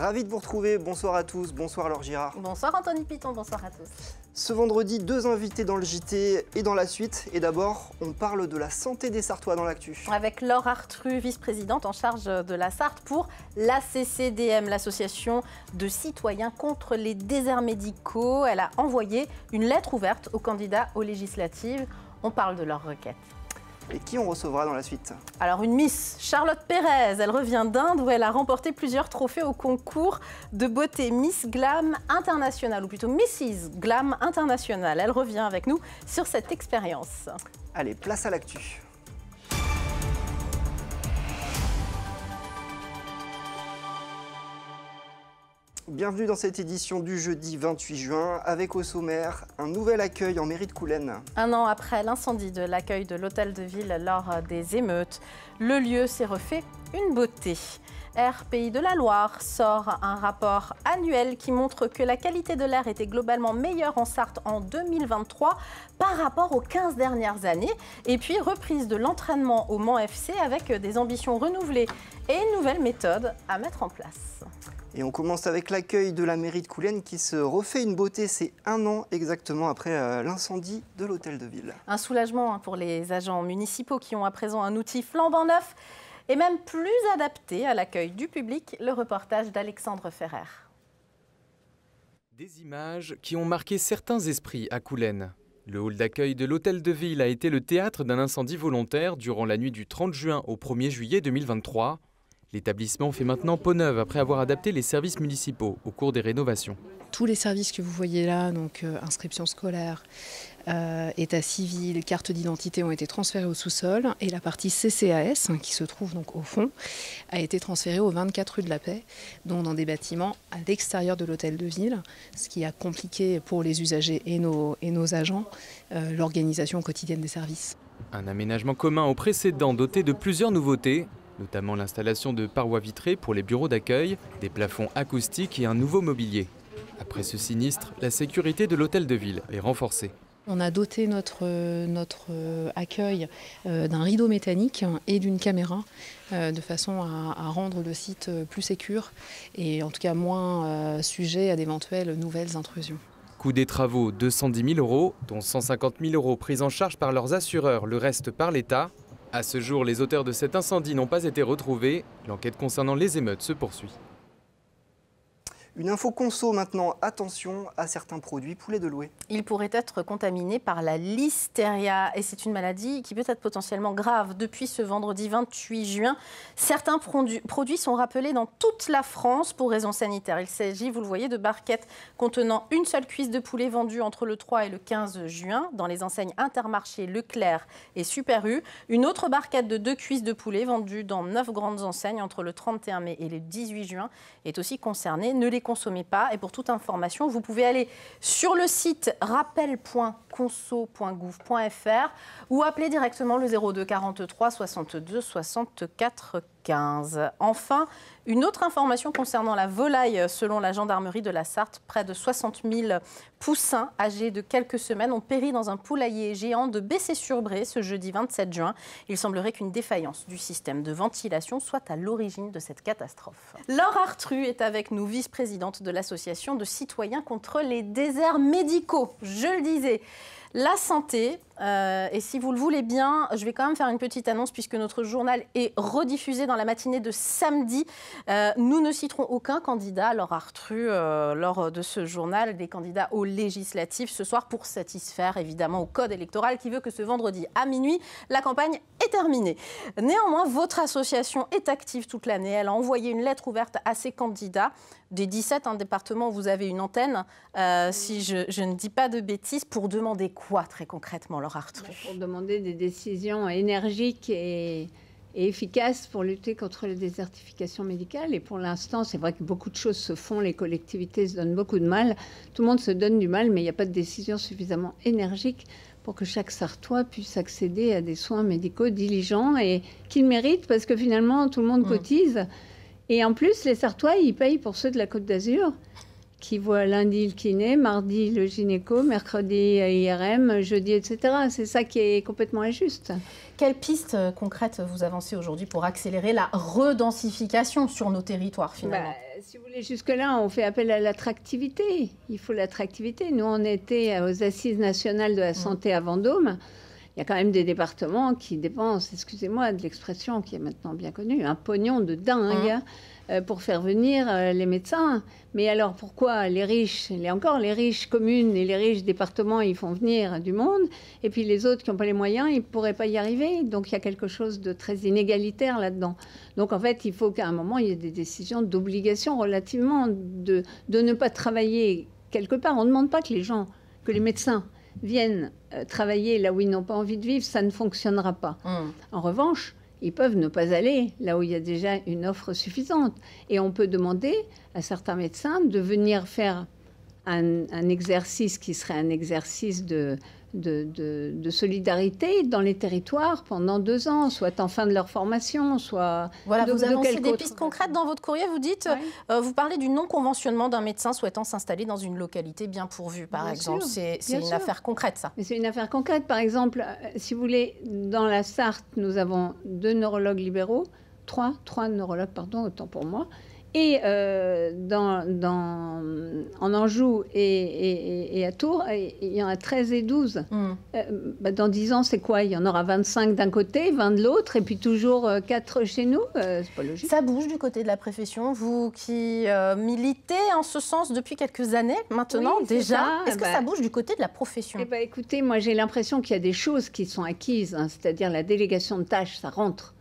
Ravi de vous retrouver, bonsoir à tous, bonsoir Laure Girard. Bonsoir Anthony Piton, bonsoir à tous. Ce vendredi, 2 invités dans le JT et dans la suite. Et d'abord, on parle de la santé des Sartois dans l'actu. Avec Laure Artru, vice-présidente en charge de la Sarthe pour l'ACCDM, l'association de citoyens contre les déserts médicaux. Elle a envoyé une lettre ouverte aux candidats aux législatives. On parle de leur requête. Et qui on recevra dans la suite? Alors une Miss, Charlotte Pérez, elle revient d'Inde où elle a remporté plusieurs trophées au concours de beauté Miss Glam International, ou plutôt Mrs Glam International. Elle revient avec nous sur cette expérience. Allez, place à l'actu. Bienvenue dans cette édition du jeudi 28 juin, avec au sommaire un nouvel accueil en mairie de Coulennes. Un an après l'incendie de l'accueil de l'hôtel de ville lors des émeutes, le lieu s'est refait une beauté. Air Pays de la Loire sort un rapport annuel qui montre que la qualité de l'air était globalement meilleure en Sarthe en 2023 par rapport aux 15 dernières années. Et puis reprise de l'entraînement au Mans FC avec des ambitions renouvelées et une nouvelle méthode à mettre en place. Et on commence avec l'accueil de la mairie de Coulennes qui se refait une beauté. C'est un an exactement après l'incendie de l'hôtel de ville. Un soulagement pour les agents municipaux qui ont à présent un outil flambant neuf et même plus adapté à l'accueil du public. Le reportage d'Alexandre Ferrer. Des images qui ont marqué certains esprits à Coulennes. Le hall d'accueil de l'hôtel de ville a été le théâtre d'un incendie volontaire durant la nuit du 30 juin au 1er juillet 2023. L'établissement fait maintenant peau neuve après avoir adapté les services municipaux au cours des rénovations. Tous les services que vous voyez là, donc inscription scolaire, état civil, carte d'identité ont été transférés au sous-sol et la partie CCAS, qui se trouve donc au fond, a été transférée au 24 rue de la Paix, dont dans des bâtiments à l'extérieur de l'hôtel de ville, ce qui a compliqué pour les usagers et nos agents l'organisation quotidienne des services. Un aménagement commun au précédent doté de plusieurs nouveautés, notamment l'installation de parois vitrées pour les bureaux d'accueil, des plafonds acoustiques et un nouveau mobilier. Après ce sinistre, la sécurité de l'hôtel de ville est renforcée. On a doté notre accueil d'un rideau mécanique et d'une caméra de façon à rendre le site plus sécure et en tout cas moins sujet à d'éventuelles nouvelles intrusions. Coût des travaux 210 000 €, dont 150 000 € pris en charge par leurs assureurs, le reste par l'État. À ce jour, les auteurs de cet incendie n'ont pas été retrouvés. L'enquête concernant les émeutes se poursuit. Une info conso maintenant, attention à certains produits poulets de louer. Ils pourraient être contaminés par la listeria et c'est une maladie qui peut être potentiellement grave. Depuis ce vendredi 28 juin, certains produits sont rappelés dans toute la France pour raisons sanitaires. Il s'agit, vous le voyez, de barquettes contenant une seule cuisse de poulet vendue entre le 3 et le 15 juin dans les enseignes Intermarché, Leclerc et Super U. Une autre barquette de 2 cuisses de poulet vendue dans 9 grandes enseignes entre le 31 mai et le 18 juin est aussi concernée. Ne les consommez pas et pour toute information, vous pouvez aller sur le site rappel.conso.gouv.fr ou appeler directement le 02 43 62 64 15. Enfin, une autre information concernant la volaille. Selon la gendarmerie de la Sarthe, près de 60 000 poussins âgés de quelques semaines ont péri dans un poulailler géant de Bessé-sur-Bray ce jeudi 27 juin. Il semblerait qu'une défaillance du système de ventilation soit à l'origine de cette catastrophe. Laure Artru est avec nous, vice-présidente de l'association de citoyens contre les déserts médicaux. Je le disais. La santé, et si vous le voulez bien, je vais quand même faire une petite annonce puisque notre journal est rediffusé dans la matinée de samedi. Nous ne citerons aucun candidat, Laure Artru, lors de ce journal, des candidats aux législatives ce soir pour satisfaire évidemment au code électoral qui veut que ce vendredi à minuit, la campagne est terminée. Néanmoins, votre association est active toute l'année. Elle a envoyé une lettre ouverte à ses candidats. Des 17 départements où vous avez une antenne, si je ne dis pas de bêtises, pour demander quoi très concrètement, Laure Artru? Pour demander des décisions énergiques et efficaces pour lutter contre la désertification médicale. Et pour l'instant, c'est vrai que beaucoup de choses se font, les collectivités se donnent beaucoup de mal, tout le monde se donne du mal, mais il n'y a pas de décision suffisamment énergique pour que chaque Sartois puisse accéder à des soins médicaux diligents et qu'il mérite, parce que finalement, tout le monde cotise. Et en plus, les Sartois, ils payent pour ceux de la Côte d'Azur, qui voient lundi le kiné, mardi le gynéco, mercredi IRM, jeudi, etc. C'est ça qui est complètement injuste. Quelles pistes concrètes vous avancez aujourd'hui pour accélérer la redensification sur nos territoires, finalement ? Si vous voulez, jusque-là, on fait appel à l'attractivité. Il faut l'attractivité. Nous, on était aux Assises nationales de la santé à Vendôme. Il y a quand même des départements qui dépensent, excusez-moi de l'expression qui est maintenant bien connue, un pognon de dingue pour faire venir les médecins. Mais alors pourquoi les riches, les riches communes et les riches départements, ils font venir du monde, et puis les autres qui n'ont pas les moyens, ils ne pourraient pas y arriver. Donc il y a quelque chose de très inégalitaire là-dedans. Donc en fait, il faut qu'à un moment, il y ait des décisions d'obligation relativement de ne pas travailler quelque part. On ne demande pas que les médecins viennent travailler là où ils n'ont pas envie de vivre, ça ne fonctionnera pas. En revanche, ils peuvent ne pas aller là où il y a déjà une offre suffisante. Et on peut demander à certains médecins de venir faire un exercice qui serait un exercice de solidarité dans les territoires pendant 2 ans, soit en fin de leur formation, soit... Voilà, vous avancez des pistes concrètes dans votre courrier. Vous dites, vous parlez du non-conventionnement d'un médecin souhaitant s'installer dans une localité bien pourvue, par exemple. C'est une affaire concrète, ça. Mais c'est une affaire concrète. Par exemple, si vous voulez, dans la Sarthe, nous avons 2 neurologues libéraux, 3 neurologues, pardon, autant pour moi. Et en Anjou et à Tours, il y en a 13 et 12. Dans 10 ans, c'est quoi? Il y en aura 25 d'un côté, 20 de l'autre, et puis toujours 4 chez nous. C'est pas logique. Ça bouge du côté de la profession. Vous qui militez en ce sens depuis quelques années maintenant, déjà, est-ce que ça bouge du côté de la profession? Écoutez, moi j'ai l'impression qu'il y a des choses qui sont acquises, c'est-à-dire la délégation de tâches, ça rentre.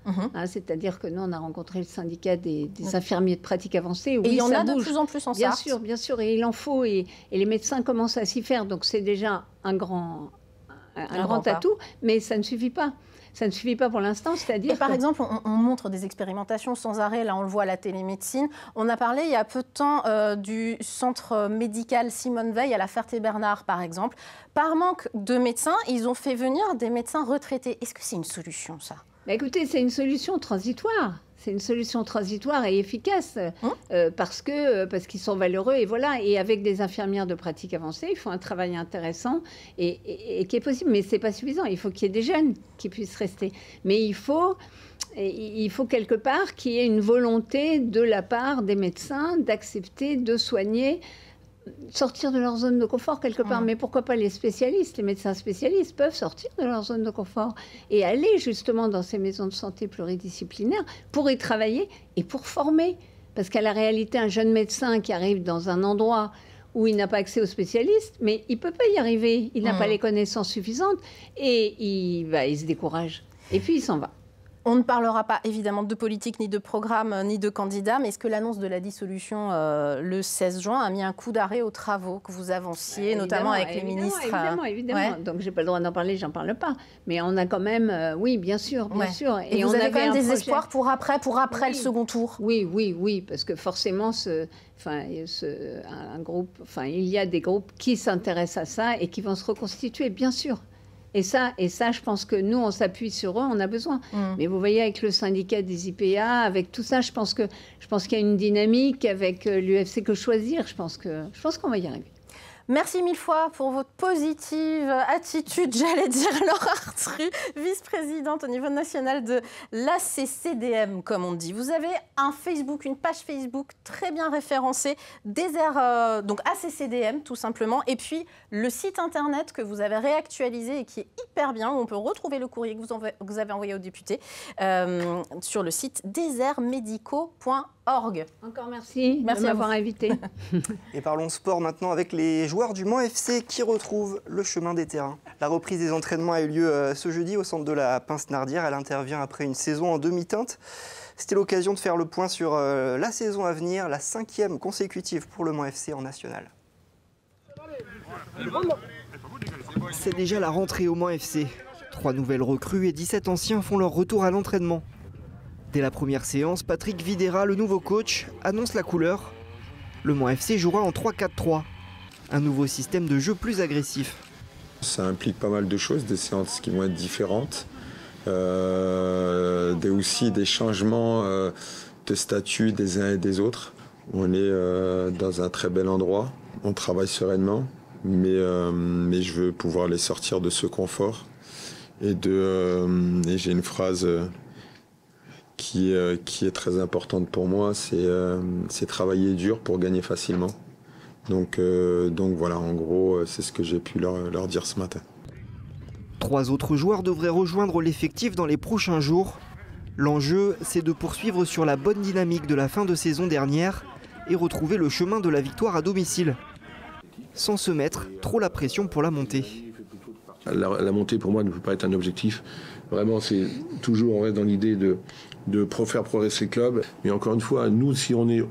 C'est-à-dire que nous, on a rencontré le syndicat des infirmiers de pratique avancée. Oui, et il y en a de plus en plus en Sarthe. Bien sûr, et il en faut, et les médecins commencent à s'y faire, donc c'est déjà un grand atout, mais ça ne suffit pas. Ça ne suffit pas pour l'instant, c'est-à-dire... Par exemple, on montre des expérimentations sans arrêt, là on le voit à la télémédecine. On a parlé il y a peu de temps du centre médical Simone Veil à la Ferté-Bernard, par exemple. Par manque de médecins, ils ont fait venir des médecins retraités. Est-ce que c'est une solution, ça? Écoutez, c'est une solution transitoire. C'est une solution transitoire et efficace parce qu'ils sont valeureux et voilà. Et avec des infirmières de pratique avancée, il faut un travail intéressant et qui est possible. Mais c'est pas suffisant. Il faut qu'il y ait des jeunes qui puissent rester. Mais il faut quelque part qu'il y ait une volonté de la part des médecins d'accepter de soigner, sortir de leur zone de confort quelque part. Mais pourquoi pas les spécialistes? Les médecins spécialistes peuvent sortir de leur zone de confort et aller justement dans ces maisons de santé pluridisciplinaires pour y travailler et pour former. Parce qu'à la réalité, un jeune médecin qui arrive dans un endroit où il n'a pas accès aux spécialistes, mais il ne peut pas y arriver. Il n'a pas les connaissances suffisantes et il se décourage. Et puis il s'en va. On ne parlera pas évidemment de politique, ni de programme, ni de candidat, mais est-ce que l'annonce de la dissolution le 16 juin a mis un coup d'arrêt aux travaux que vous avanciez, notamment avec les ministres? Évidemment. Ouais. Donc, je n'ai pas le droit d'en parler, j'en parle pas. Mais on a quand même, oui, bien sûr. Et vous avez quand même des espoirs pour après le second tour? Oui, parce que forcément, il y a des groupes qui s'intéressent à ça et qui vont se reconstituer, bien sûr. Et ça, je pense que nous, on s'appuie sur eux, on a besoin. Mais vous voyez, avec le syndicat des IPA, avec tout ça, je pense qu'il y a une dynamique avec l'UFC Que Choisir. Je pense qu'on va y arriver. Merci mille fois pour votre positive attitude, j'allais dire, Laure Artru, vice-présidente au niveau national de l'ACCDM, comme on dit. Vous avez une page Facebook très bien référencée, donc ACCDM tout simplement, et puis le site internet que vous avez réactualisé et qui est hyper bien, où on peut retrouver le courrier que vous avez envoyé aux députés sur le site desertmedicaux.org. Encore merci de m'avoir invité. Et parlons sport maintenant avec les joueurs du Mans FC qui retrouvent le chemin des terrains. La reprise des entraînements a eu lieu ce jeudi au centre de la Pince-Nardière. Elle intervient après une saison en demi-teinte. C'était l'occasion de faire le point sur la saison à venir, la 5e consécutive pour le Mans FC en national. C'est déjà la rentrée au Mans FC. 3 nouvelles recrues et 17 anciens font leur retour à l'entraînement. Dès la première séance, Patrick Videra, le nouveau coach, annonce la couleur. Le Mans FC jouera en 3-4-3, un nouveau système de jeu plus agressif. Ça implique pas mal de choses, des séances qui vont être différentes, aussi des changements de statut des uns et des autres. On est dans un très bel endroit, on travaille sereinement, mais je veux pouvoir les sortir de ce confort. Et j'ai une phrase qui est très importante pour moi, c'est travailler dur pour gagner facilement. Donc voilà, en gros, c'est ce que j'ai pu leur dire ce matin. 3 autres joueurs devraient rejoindre l'effectif dans les prochains jours. L'enjeu, c'est de poursuivre sur la bonne dynamique de la fin de saison dernière et retrouver le chemin de la victoire à domicile, sans se mettre trop la pression pour la montée. La montée, pour moi, ne peut pas être un objectif. Vraiment, c'est toujours, on reste dans l'idée de faire progresser le club. Mais encore une fois, nous, si on est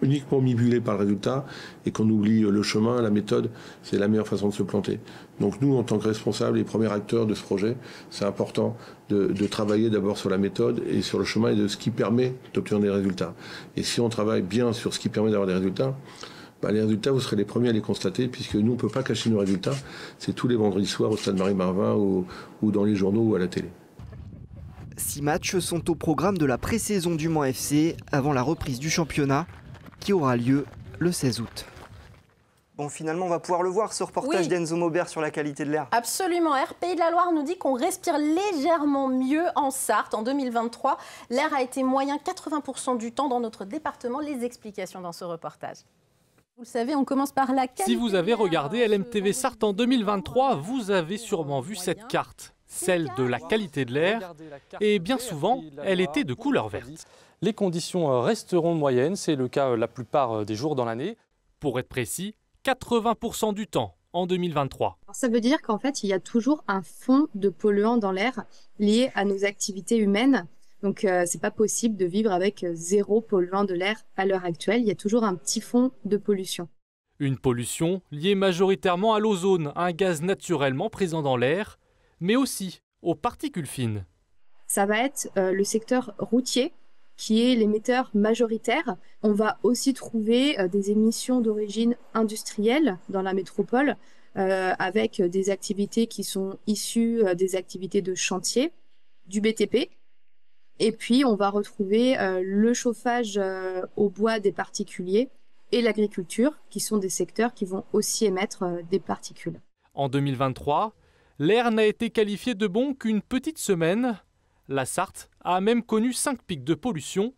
uniquement omnibulé par le résultat et qu'on oublie le chemin, la méthode, c'est la meilleure façon de se planter. Donc nous, en tant que responsables et premiers acteurs de ce projet, c'est important de travailler d'abord sur la méthode et sur le chemin et de ce qui permet d'obtenir des résultats. Et si on travaille bien sur ce qui permet d'avoir des résultats, les résultats, vous serez les premiers à les constater, puisque nous, on ne peut pas cacher nos résultats. C'est tous les vendredis soirs au Stade Marie-Marvin ou dans les journaux ou à la télé. 6 matchs sont au programme de la pré-saison du Mans FC avant la reprise du championnat qui aura lieu le 16 août. Bon, finalement, on va pouvoir le voir, ce reportage d'Enzo Maubert sur la qualité de l'air. Absolument. RPI de la Loire nous dit qu'on respire légèrement mieux en Sarthe. En 2023, l'air a été moyen 80% du temps dans notre département. Les explications dans ce reportage. Vous le savez, on commence par la qualité. Si vous avez regardé LMTV Sarthe en 2023, vous avez sûrement vu cette carte, celle de la qualité de l'air, et bien souvent, elle était de couleur verte. Les conditions resteront moyennes, c'est le cas la plupart des jours dans l'année. Pour être précis, 80% du temps en 2023. Ça veut dire qu'en fait, il y a toujours un fond de polluants dans l'air lié à nos activités humaines. Donc, c'est pas possible de vivre avec 0 polluant de l'air à l'heure actuelle. Il y a toujours un petit fond de pollution. Une pollution liée majoritairement à l'ozone, un gaz naturellement présent dans l'air, mais aussi aux particules fines. Ça va être le secteur routier qui est l'émetteur majoritaire. On va aussi trouver des émissions d'origine industrielle dans la métropole, avec des activités qui sont issues des activités de chantier, du BTP. Et puis, on va retrouver le chauffage au bois des particuliers et l'agriculture, qui sont des secteurs qui vont aussi émettre des particules. En 2023, l'air n'a été qualifié de bon qu'une petite semaine. La Sarthe a même connu 5 pics de pollution.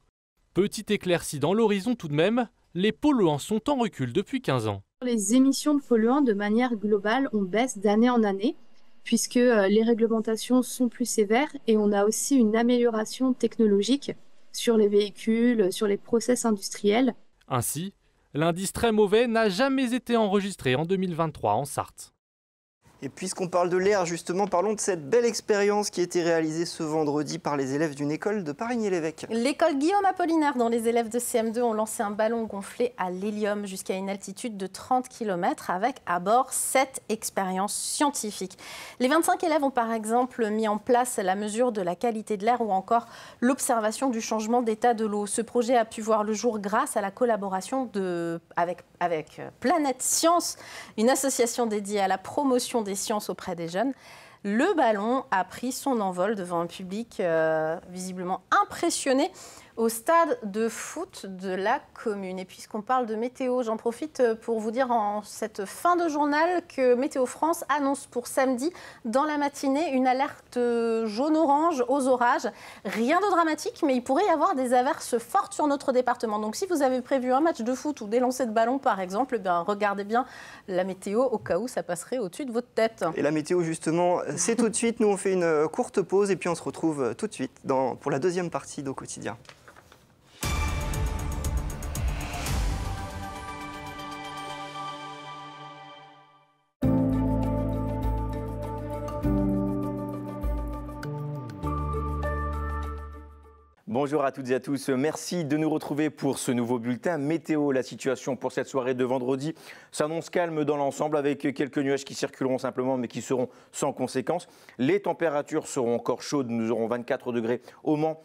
Petit éclairci dans l'horizon tout de même, les polluants sont en recul depuis 15 ans. Les émissions de polluants, de manière globale, on baisse d'année en année, puisque les réglementations sont plus sévères et on a aussi une amélioration technologique sur les véhicules, sur les process industriels. Ainsi, l'indice très mauvais n'a jamais été enregistré en 2023 en Sarthe. Et puisqu'on parle de l'air, justement, parlons de cette belle expérience qui a été réalisée ce vendredi par les élèves d'une école de Parigny-l'Évêque. L'école Guillaume Apollinaire, dont les élèves de CM2 ont lancé un ballon gonflé à l'hélium jusqu'à une altitude de 30 km avec à bord 7 expériences scientifiques. Les 25 élèves ont par exemple mis en place la mesure de la qualité de l'air ou encore l'observation du changement d'état de l'eau. Ce projet a pu voir le jour grâce à la collaboration avec Planète Science, une association dédiée à la promotion des sciences auprès des jeunes. Le ballon a pris son envol devant un public visiblement impressionné au stade de foot de la commune. Et puisqu'on parle de météo, j'en profite pour vous dire en cette fin de journal que Météo France annonce pour samedi, dans la matinée, une alerte jaune-orange aux orages. Rien de dramatique, mais il pourrait y avoir des averses fortes sur notre département. Donc si vous avez prévu un match de foot ou des lancers de ballon, par exemple, regardez bien la météo au cas où ça passerait au-dessus de votre tête. Et la météo, justement, c'est tout de suite. Nous, on fait une courte pause et puis on se retrouve tout de suite pour la deuxième partie d'Au Quotidien. Bonjour à toutes et à tous, merci de nous retrouver pour ce nouveau bulletin météo. La situation pour cette soirée de vendredi s'annonce calme dans l'ensemble avec quelques nuages qui circuleront simplement mais qui seront sans conséquence. Les températures seront encore chaudes, nous aurons 24 degrés au Mans.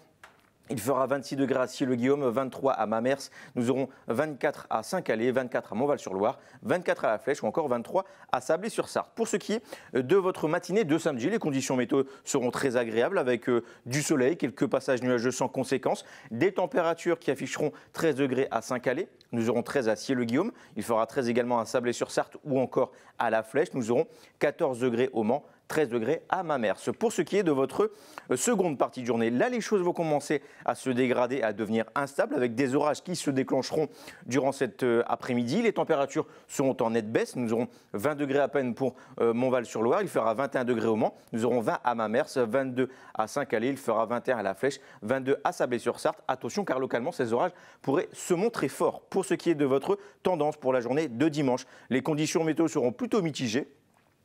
Il fera 26 degrés à Cieux-le-Guillaume, 23 à Mamers, nous aurons 24 à Saint-Calais, 24 à Montval-sur-Loire, 24 à La Flèche ou encore 23 à Sablé-sur-Sarthe. Pour ce qui est de votre matinée de samedi, les conditions météo seront très agréables avec du soleil, quelques passages nuageux sans conséquence, des températures qui afficheront 13 degrés à Saint-Calais, nous aurons 13 à Cieux-le-Guillaume, il fera 13 également à Sablé-sur-Sarthe ou encore à La Flèche, nous aurons 14 degrés au Mans, 13 degrés à Mamers. Pour ce qui est de votre seconde partie de journée, là les choses vont commencer à se dégrader, à devenir instables avec des orages qui se déclencheront durant cet après-midi. Les températures seront en nette baisse. Nous aurons 20 degrés à peine pour Montval-sur-Loire. Il fera 21 degrés au Mans. Nous aurons 20 à Mamers, 22 à Saint-Calais. Il fera 21 à La Flèche, 22 à Sablé-sur-Sarthe. Attention car localement ces orages pourraient se montrer forts. Pour ce qui est de votre tendance pour la journée de dimanche, les conditions météo seront plutôt mitigées.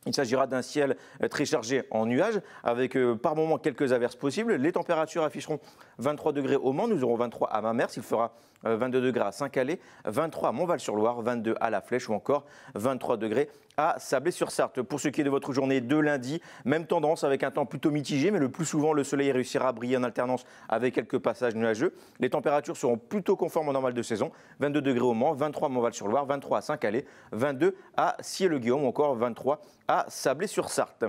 Il s'agira d'un ciel très chargé en nuages avec par moments quelques averses possibles. Les températures afficheront 23 degrés au Mans, nous aurons 23 à Mamers, il fera 22 degrés à Saint-Calais, 23 à Montval-sur-Loire, 22 à La Flèche ou encore 23 degrés à Sablé-sur-Sarthe. Pour ce qui est de votre journée de lundi, même tendance avec un temps plutôt mitigé, mais le plus souvent le soleil réussira à briller en alternance avec quelques passages nuageux. Les températures seront plutôt conformes au normal de saison, 22 degrés au Mans, 23 à Montval-sur-Loire, 23 à Saint-Calais, 22 à Cieux-le-Guillaume ou encore 23 à Sablé-sur-Sarthe.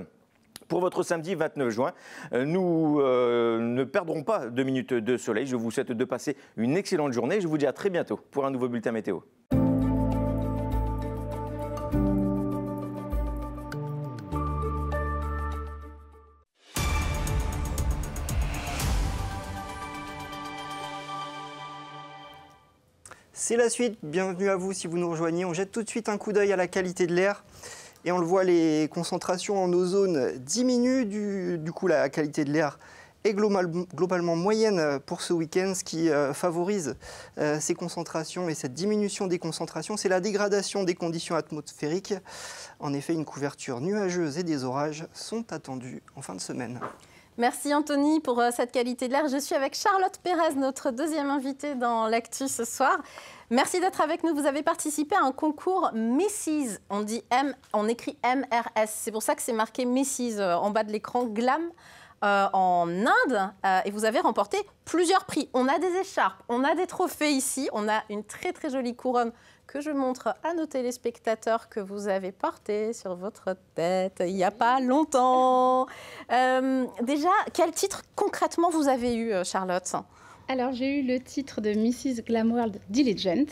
Pour votre samedi 29 juin, nous ne perdrons pas 2 minutes de soleil. Je vous souhaite de passer une excellente journée. Je vous dis à très bientôt pour un nouveau bulletin météo. C'est la suite, bienvenue à vous si vous nous rejoignez. On jette tout de suite un coup d'œil à la qualité de l'air. Et on le voit, les concentrations en ozone diminuent. Du coup, la qualité de l'air est globalement moyenne pour ce week-end. Ce qui favorise ces concentrations et cette diminution des concentrations, c'est la dégradation des conditions atmosphériques. En effet, une couverture nuageuse et des orages sont attendus en fin de semaine. Merci Anthony pour cette qualité de l'air. Je suis avec Charlotte Pérez, notre deuxième invitée dans l'actu ce soir. Merci d'être avec nous. Vous avez participé à un concours Mrs. On écrit MRS. C'est pour ça que c'est marqué Mrs. En bas de l'écran, Glam en Inde. Et vous avez remporté plusieurs prix. On a des écharpes, on a des trophées ici. On a une très très jolie couronne que je montre à nos téléspectateurs que vous avez portée sur votre tête il n'y a pas longtemps. Déjà, quel titre concrètement vous avez eu, Charlotte ? Alors, j'ai eu le titre de Mrs. Glam World Diligent.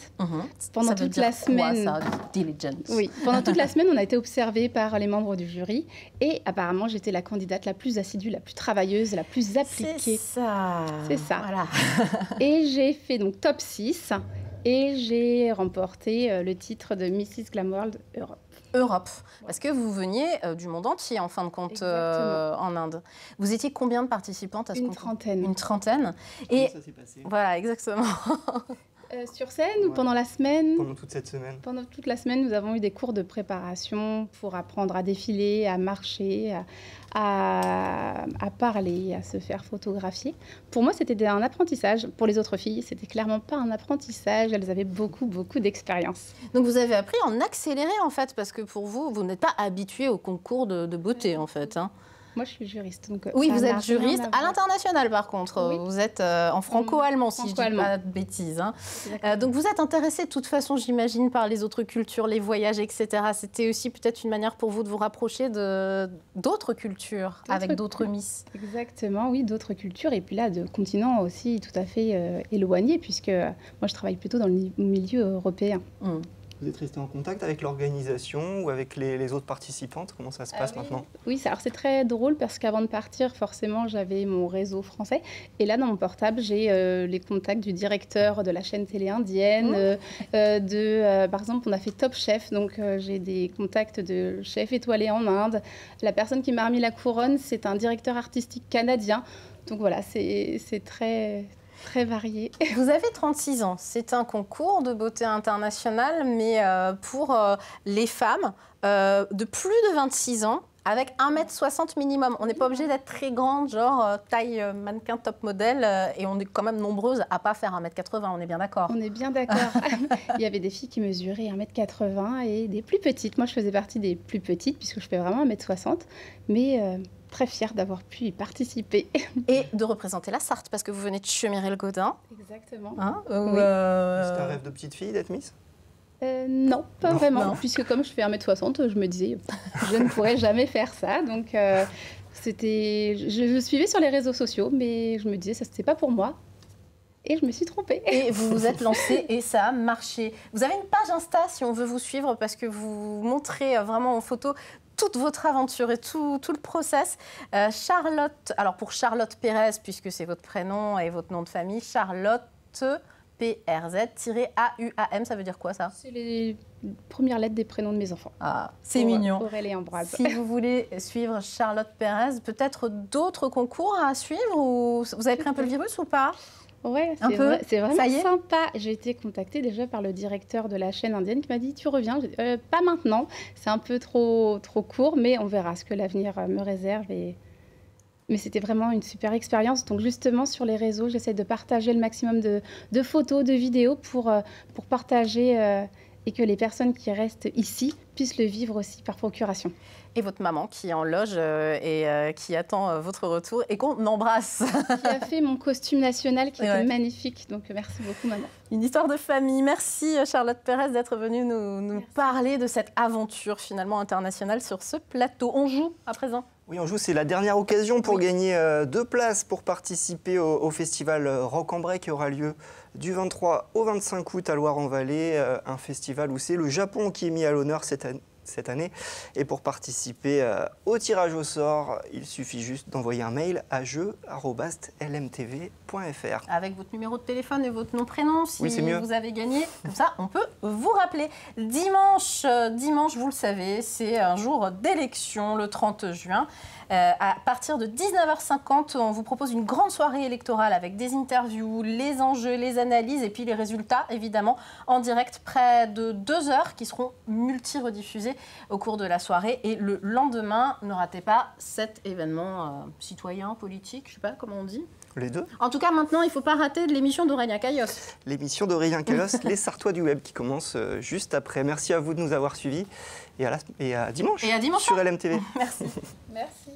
Pendant toute la semaine. Ça, Diligent. Oui, pendant toute la semaine, on a été observés par les membres du jury. Et apparemment, j'étais la candidate la plus assidue, la plus travailleuse, la plus appliquée. C'est ça. C'est ça. Voilà. Et j'ai fait donc top 6. Et j'ai remporté le titre de Mrs. Glam World Europe. Parce que vous veniez du monde entier, en fin de compte, en Inde. Vous étiez combien de participantes à ce concours ? Une trentaine. Et ça s'est passé ? Voilà, exactement. Sur scène ou pendant la semaine ? Pendant toute cette semaine. Pendant toute la semaine, nous avons eu des cours de préparation pour apprendre à défiler, à marcher, à parler, à se faire photographier. Pour moi, c'était un apprentissage. Pour les autres filles, c'était clairement pas un apprentissage. Elles avaient beaucoup d'expérience. Donc vous avez appris en accéléré, en fait, parce que pour vous, vous n'êtes pas habitué au concours de beauté, en fait. Moi, je suis juriste. Donc oui, vous êtes juriste à l'international, par contre. Oui. Vous êtes en franco-allemand, si je ne dis pas de bêtises. Donc, vous êtes intéressé, de toute façon, j'imagine, par les autres cultures, les voyages, etc. C'était aussi peut-être une manière pour vous de vous rapprocher d'autres cultures, avec d'autres Miss. Exactement, oui, d'autres cultures. Et puis là, de continents aussi tout à fait éloignés, puisque moi, je travaille plutôt dans le milieu européen. Vous êtes resté en contact avec l'organisation ou avec les autres participantes ? Comment ça se passe maintenant ? Oui, alors c'est très drôle parce qu'avant de partir, forcément, j'avais mon réseau français. Et là, dans mon portable, j'ai les contacts du directeur de la chaîne télé indienne. Par exemple, on a fait Top Chef, donc j'ai des contacts de chef étoilé en Inde. La personne qui m'a remis la couronne, c'est un directeur artistique canadien. Donc voilà, c'est très varié. Vous avez 36 ans. C'est un concours de beauté internationale, mais pour les femmes de plus de 26 ans, avec 1,60 m minimum. On n'est pas obligé d'être très grande, genre taille mannequin top modèle, et on est quand même nombreuses à ne pas faire 1,80 m, on est bien d'accord. On est bien d'accord. Il y avait des filles qui mesuraient 1,80 m et des plus petites. Moi, je faisais partie des plus petites, puisque je fais vraiment 1,60 m, mais très fière d'avoir pu y participer. Et de représenter la Sarthe, parce que vous venez de Chemirel-Gaudin. Exactement. C'est un rêve de petite fille d'être Miss ? Non, pas vraiment, non. Puisque comme je fais 1,60 m, je me disais, je ne pourrais jamais faire ça. Donc, je suivais sur les réseaux sociaux, mais je me disais, ça, c'était pas pour moi. Et je me suis trompée. Et vous vous êtes lancée et ça a marché. Vous avez une page Insta si on veut vous suivre, parce que vous montrez vraiment en photo toute votre aventure et tout le process. Charlotte, alors pour Charlotte Pérez, puisque c'est votre prénom et votre nom de famille, Charlotte PRZ-AUAM, ça veut dire quoi ça? C'est les premières lettres des prénoms de mes enfants. Ah, c'est mignon. Aurélie et Ambroise. Si vous voulez suivre Charlotte Pérez, peut-être d'autres concours à suivre ou vous avez pris un peu le virus ou pas? Ouais, c'est vraiment sympa. J'ai été contactée déjà par le directeur de la chaîne indienne qui m'a dit tu reviens. Pas maintenant, c'est un peu trop court, mais on verra ce que l'avenir me réserve. Mais c'était vraiment une super expérience. Donc justement sur les réseaux, j'essaie de partager le maximum de photos, de vidéos pour partager et que les personnes qui restent ici puissent le vivre aussi par procuration. Et votre maman qui est en loge et qui attend votre retour et qu'on embrasse. Qui a fait mon costume national qui était magnifique. Donc merci beaucoup maman. Une histoire de famille. Merci Charlotte Pérez d'être venue nous parler de cette aventure finalement internationale sur ce plateau. On joue à présent. Oui, on joue, c'est la dernière occasion pour gagner 2 places pour participer au festival Rock en Bray qui aura lieu du 23 au 25 août à Loire-en-Vallée, un festival où c'est le Japon qui est mis à l'honneur cette année. Et pour participer au tirage au sort, il suffit juste d'envoyer un mail à jeu@lmtv.fr. Avec votre numéro de téléphone et votre nom, prénom, si mieux. Vous avez gagné. Comme ça, on peut vous rappeler. Dimanche, vous le savez, c'est un jour d'élection, le 30 juin. À partir de 19h50, on vous propose une grande soirée électorale avec des interviews, les enjeux, les analyses et puis les résultats, évidemment, en direct, près de 2 heures qui seront multi-rediffusés au cours de la soirée. Et le lendemain, ne ratez pas cet événement citoyen, politique, je ne sais pas comment on dit. Les deux. En tout cas, maintenant, il ne faut pas rater l'émission d'Aurélien Caillos. L'émission d'Aurélien Caillos, Les Sartois du Web, qui commence juste après. Merci à vous de nous avoir suivis et à dimanche, et à dimanche sur LMTV. Merci. Merci.